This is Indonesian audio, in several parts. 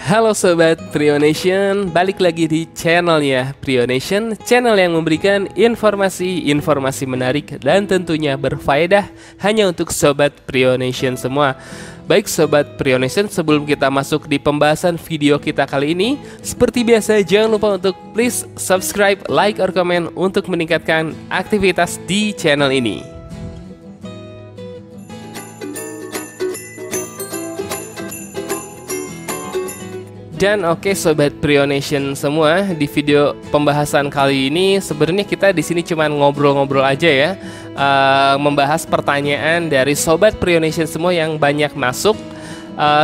Halo Sobat Prionation, balik lagi di channelnya Prionation, channel yang memberikan informasi-informasi menarik dan tentunya berfaedah hanya untuk Sobat Prionation semua. Baik Sobat Prionation, sebelum kita masuk di pembahasan video kita kali ini, seperti biasa jangan lupa untuk please subscribe, like, or comment untuk meningkatkan aktivitas di channel ini. Dan oke Sobat Prionation semua, di video pembahasan kali ini sebenarnya kita di sini cuma ngobrol-ngobrol aja ya, membahas pertanyaan dari Sobat Prionation semua yang banyak masuk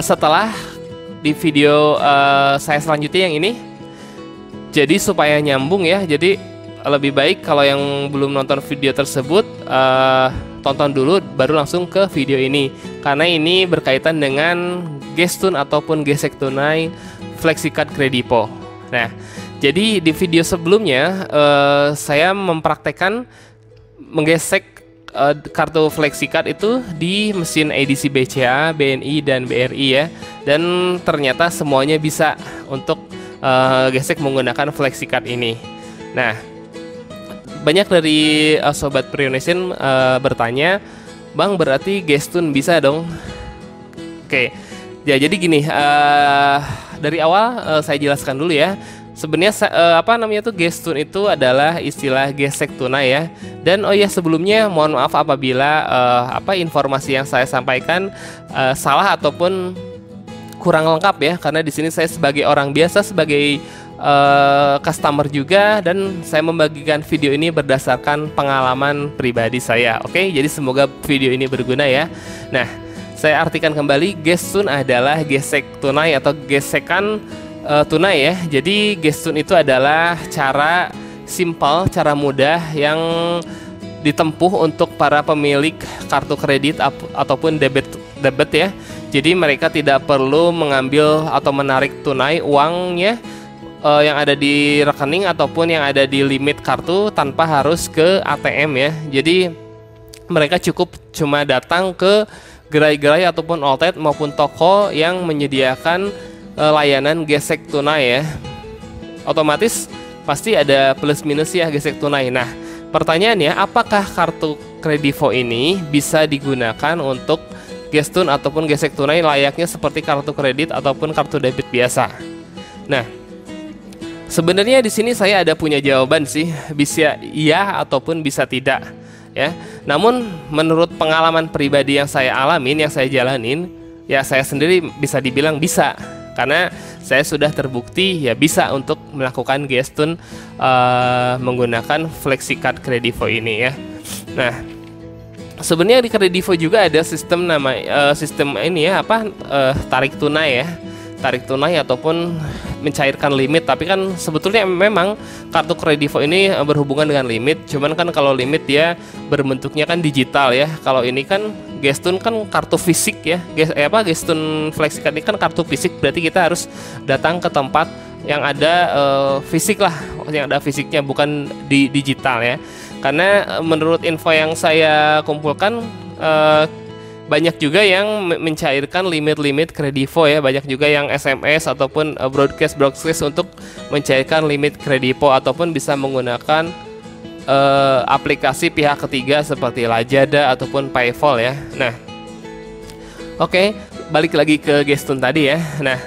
setelah di video saya selanjutnya yang ini. Jadi supaya nyambung ya, jadi lebih baik kalau yang belum nonton video tersebut tonton dulu baru langsung ke video ini, karena ini berkaitan dengan gestun ataupun gesek tunai FlexiCard Kredivo. Nah, jadi di video sebelumnya saya mempraktekkan menggesek kartu FlexiCard itu di mesin edisi BCA, BNI, dan BRI ya. Dan ternyata semuanya bisa untuk gesek menggunakan FlexiCard ini. Nah, banyak dari Sobat Prionation bertanya, Bang, berarti gestun bisa dong? Oke, ya jadi gini, dari awal saya jelaskan dulu ya. Sebenarnya gestun itu adalah istilah gesek tunai ya. Dan oh ya, sebelumnya mohon maaf apabila informasi yang saya sampaikan salah ataupun kurang lengkap ya, karena di sini saya sebagai orang biasa, sebagai customer juga, dan saya membagikan video ini berdasarkan pengalaman pribadi saya. Oke, jadi semoga video ini berguna ya. Nah, saya artikan kembali, gestun adalah gesek tunai atau gesekan tunai ya. Jadi gestun itu adalah cara simpel, cara mudah yang ditempuh untuk para pemilik kartu kredit ataupun debit ya. Jadi mereka tidak perlu mengambil atau menarik tunai uangnya yang ada di rekening ataupun yang ada di limit kartu tanpa harus ke ATM ya. Jadi mereka cukup cuma datang ke gerai-gerai ataupun outlet maupun toko yang menyediakan layanan gesek tunai ya. Otomatis pasti ada plus minus ya gesek tunai. Nah, pertanyaannya, apakah kartu Kredivo ini bisa digunakan untuk gestun ataupun gesek tunai layaknya seperti kartu kredit ataupun kartu debit biasa? Nah, sebenarnya di sini saya ada punya jawaban sih, bisa iya ataupun bisa tidak ya. Namun menurut pengalaman pribadi yang saya alamin, yang saya jalanin, ya saya sendiri bisa dibilang bisa, karena saya sudah terbukti ya bisa untuk melakukan gestun menggunakan FlexiCard Kredivo ini ya. Nah, sebenarnya di Kredivo juga ada sistem sistem ini ya, tarik tunai ya. Tarik tunai ataupun mencairkan limit, tapi kan sebetulnya memang kartu Kredivo ini berhubungan dengan limit. Cuman kan kalau limit dia berbentuknya kan digital ya. Kalau ini kan gestun kan kartu fisik ya. Gestun FlexiCard ini kan kartu fisik, berarti kita harus datang ke tempat yang ada fisik lah, yang ada fisiknya, bukan di digital ya. Karena menurut info yang saya kumpulkan, banyak juga yang mencairkan limit-limit Kredivo ya. Banyak juga yang SMS ataupun broadcast untuk mencairkan limit Kredivo, ataupun bisa menggunakan aplikasi pihak ketiga seperti Lazada ataupun Paypal ya. Nah, oke, balik lagi ke gestun tadi ya. Nah,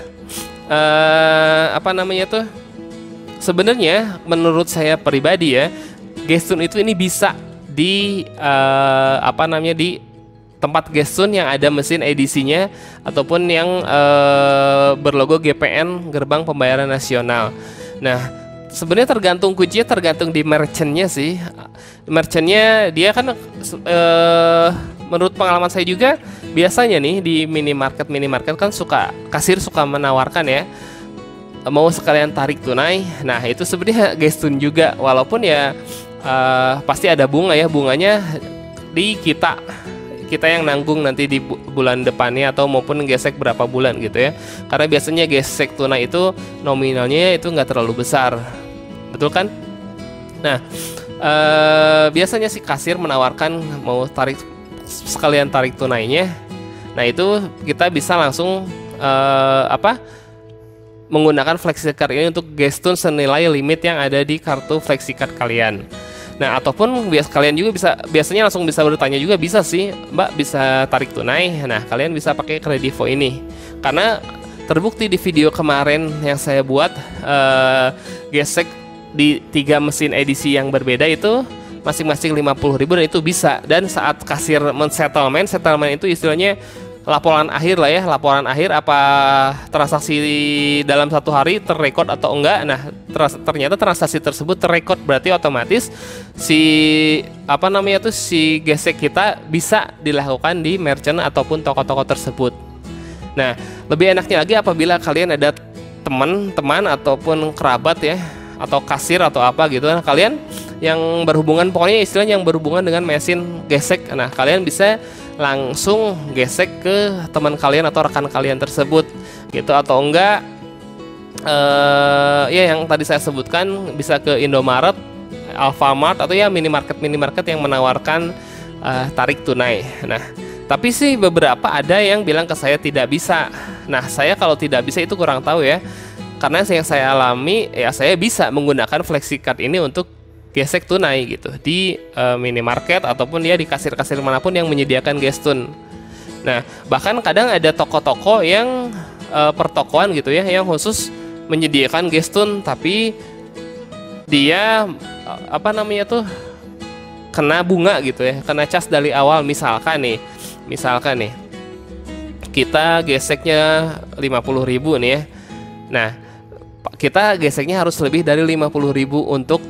sebenarnya menurut saya pribadi ya, gestun itu ini bisa di di tempat gestun yang ada mesin edisinya ataupun yang berlogo GPN, Gerbang Pembayaran Nasional. Nah, sebenarnya kuncinya tergantung di merchantnya sih. Merchantnya dia kan menurut pengalaman saya juga, biasanya nih di minimarket kan kasir suka menawarkan ya, mau sekalian tarik tunai. Nah, itu sebenarnya gestun juga, walaupun ya pasti ada bunga ya, bunganya di kita yang nanggung nanti di bulan depannya atau maupun gesek berapa bulan gitu ya. Karena biasanya gesek tunai itu nominalnya itu nggak terlalu besar, betul kan? Nah, biasanya si kasir menawarkan mau sekalian tarik tunainya. Nah, itu kita bisa langsung menggunakan FlexiCard ini untuk gestun senilai limit yang ada di kartu FlexiCard kalian. Nah, ataupun kalian juga biasanya langsung bisa bertanya juga, bisa sih Mbak bisa tarik tunai. Nah, kalian bisa pakai Kredivo ini karena terbukti di video kemarin yang saya buat gesek di 3 mesin edisi yang berbeda itu masing-masing 50.000 dan itu bisa. Dan saat kasir settlement itu istilahnya laporan akhir lah ya, laporan akhir apa transaksi dalam 1 hari terrekod atau enggak. Nah, ternyata transaksi tersebut terrekod, berarti otomatis si gesek kita bisa dilakukan di merchant ataupun toko-toko tersebut. Nah, lebih enaknya lagi apabila kalian ada teman ataupun kerabat ya, atau kasir atau apa gitu, nah, kalian yang berhubungan, pokoknya istilahnya yang berhubungan dengan mesin gesek. Nah, kalian bisa langsung gesek ke teman kalian atau rekan kalian tersebut gitu, atau enggak ya yang tadi saya sebutkan bisa ke Indomaret, Alfamart, atau ya minimarket yang menawarkan tarik tunai. Nah, tapi sih beberapa ada yang bilang ke saya tidak bisa. Nah, saya kalau tidak bisa itu kurang tahu ya, karena yang saya alami ya, saya bisa menggunakan FlexiCard ini untuk gesek tunai gitu di minimarket ataupun ya di kasir-kasir manapun yang menyediakan gestun. Nah, bahkan kadang ada toko-toko yang pertokoan gitu ya, yang khusus menyediakan gestun, tapi dia kena bunga gitu ya, kena cas dari awal. Misalkan nih kita geseknya 50.000 nih ya. Nah, kita geseknya harus lebih dari 50.000 untuk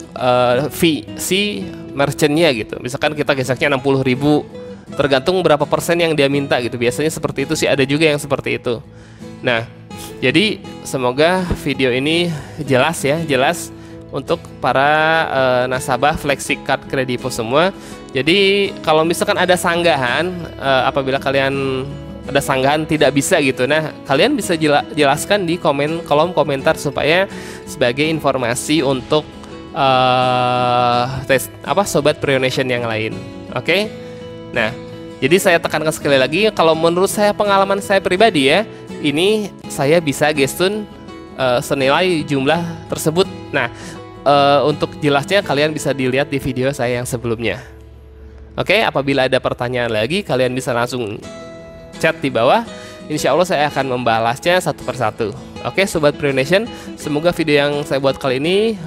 fee si merchantnya gitu. Misalkan kita geseknya 60.000, tergantung berapa persen yang dia minta gitu. Biasanya seperti itu sih, ada juga yang seperti itu. Nah, jadi semoga video ini jelas untuk para nasabah FlexiCard Kredivo semua. Jadi kalau misalkan ada sanggahan, apabila kalian ada sanggahan tidak bisa gitu, nah kalian bisa jelaskan di kolom komentar supaya sebagai informasi untuk sobat Prionation yang lain. Oke? Nah, jadi saya tekankan sekali lagi, kalau menurut saya, pengalaman saya pribadi ya, ini saya bisa gestun senilai jumlah tersebut. Nah, untuk jelasnya kalian bisa dilihat di video saya yang sebelumnya. Oke, apabila ada pertanyaan lagi, kalian bisa langsung chat di bawah. Insya Allah saya akan membalasnya satu persatu. Oke, Sobat Prionation, semoga video yang saya buat kali ini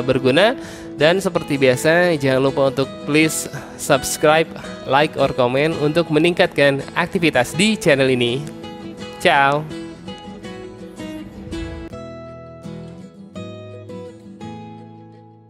berguna. Dan seperti biasa, jangan lupa untuk please subscribe, like, or comment untuk meningkatkan aktivitas di channel ini. Ciao.